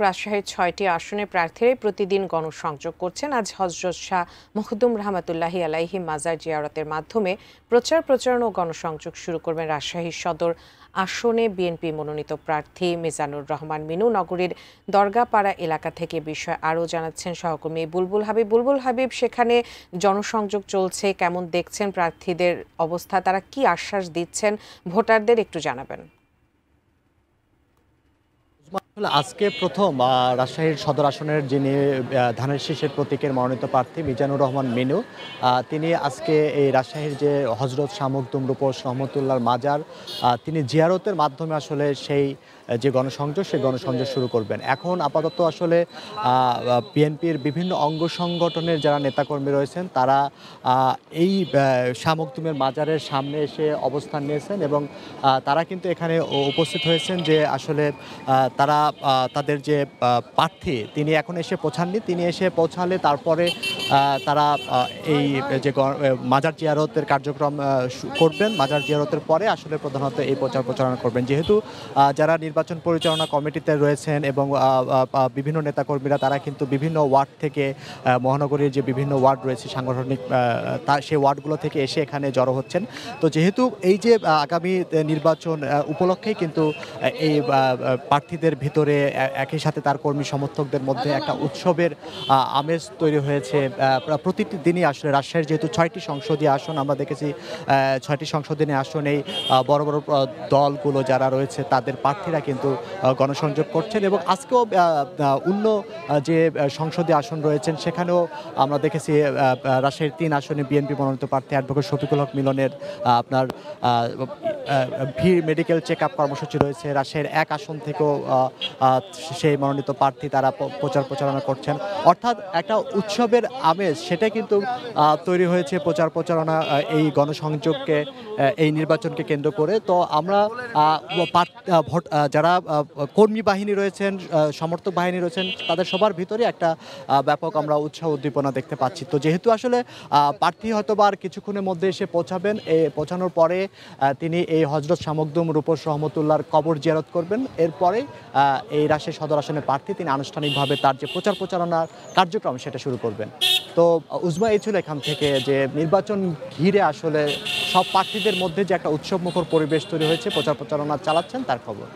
রাজশাহীর ৬টি আসনে প্রার্থীরাই প্রতিদিন গণসংযোগ করছেন। আজ হজরত শাহ মখদুম রহমাতুল্লাহি আলাইহি মাজার জিয়ারতের মাধ্যমে প্রচারণা ও গণসংযোগ শুরু করবেন রাজশাহী সদর আসনে বিএনপি মনোনীত প্রার্থী মিজানুর রহমান মিনু। নগরীর দরগাপাড়া এলাকা থেকে বিষয় আরও জানাচ্ছেন সহকর্মী বুলবুল হাবিব। বুলবুল হাবিব, সেখানে জনসংযোগ চলছে, কেমন দেখছেন প্রার্থীদের অবস্থা, তারা কি আশ্বাস দিচ্ছেন ভোটারদের, একটু জানাবেন। আজকে প্রথম রাজশাহীর সদর আসনের যিনি ধানের শীষের প্রতীকের মনোনীত প্রার্থী মিজানুর রহমান মিনু, তিনি আজকে এই রাজশাহীর যে হজরত শাহ মখদুম রূপস রহমতুল্লাহর মাজার, তিনি জিয়ারতের মাধ্যমে আসলে সেই যে গণসংযোগ সেই গণসংযোগ শুরু করবেন। এখন আপাতত আসলে বিএনপির বিভিন্ন অঙ্গ সংগঠনের যারা নেতাকর্মী রয়েছেন তারা এই শাহ মখদুমের মাজারের সামনে এসে অবস্থান নিয়েছেন এবং তারা কিন্তু এখানে উপস্থিত হয়েছেন যে আসলে তারা তাদের যে প্রার্থী তিনি এখন এসে পৌঁছাননি, তিনি এসে পৌঁছালে তারপরে তারা এই যে মাজার জিয়ারতের কার্যক্রম করবেন। মাজার জিয়ারতের পরে আসলে প্রধানত এই প্রচারণা করবেন। যেহেতু যারা নির্বাচন পরিচালনা কমিটিতে রয়েছেন এবং বিভিন্ন নেতাকর্মীরা তারা কিন্তু বিভিন্ন ওয়ার্ড থেকে, মহানগরীর যে বিভিন্ন ওয়ার্ড রয়েছে সাংগঠনিক, সেই ওয়ার্ডগুলো থেকে এসে এখানে জড়ো হচ্ছেন। তো যেহেতু এই যে আগামী নির্বাচন উপলক্ষেই কিন্তু এই প্রার্থীদের ভিতরে একই সাথে তার কর্মী সমর্থকদের মধ্যে একটা উৎসবের আমেজ তৈরি হয়েছে। প্রতিটি দিনই আসলে রাজশাহীর যেহেতু 6টি সংসদীয় আসন আমরা দেখেছি, 6টি সংসদীয় আসনেই বড় বড় দলগুলো যারা রয়েছে তাদের প্রার্থীরা কিন্তু গণসংযোগ করছেন এবং আজকেও অন্য যে সংসদীয় আসন রয়েছেন সেখানেও আমরা দেখেছি রাজশাহীর 3 আসনে বিএনপি মনোনীত প্রার্থী অ্যাডভোকেট শফিকুল হক মিলনের আপনার মেডিকেল চেক আপ কর্মসূচি রয়েছে। রাজশাহীর 1 আসন থেকেও সেই মনোনীত প্রার্থী তারা প্রচারণা করছেন। অর্থাৎ একটা উৎসবের আমেজ সেটা কিন্তু তৈরি হয়েছে প্রচারণা এই গণসংযোগকে, এই নির্বাচনকে কেন্দ্র করে। তো আমরা যারা কর্মী বাহিনী রয়েছেন, সমর্থক বাহিনী রয়েছেন, তাদের সবার ভিতরে একটা ব্যাপক আমরা উৎসাহ উদ্দীপনা দেখতে পাচ্ছি। তো যেহেতু আসলে প্রার্থী হয়তো বা আর কিছুক্ষণের মধ্যে এসে পৌঁছাবেন, পৌঁছানোর পরে তিনি এই হজরত শাহ মখদুম রূপস রহমতুল্লাহর কবর জিয়ারত করবেন। এরপরে এই রাজশাহী সদর আসনের প্রার্থী তিনি আনুষ্ঠানিকভাবে তার যে প্রচারণার কার্যক্রম সেটা শুরু করবেন। তো উজমা এই ছিল এখান থেকে যে নির্বাচন ঘিরে আসলে সব প্রার্থীদের মধ্যে যে একটা উৎসবমুখর পরিবেশ তৈরি হয়েছে, প্রচারণা চালাচ্ছেন তার খবর।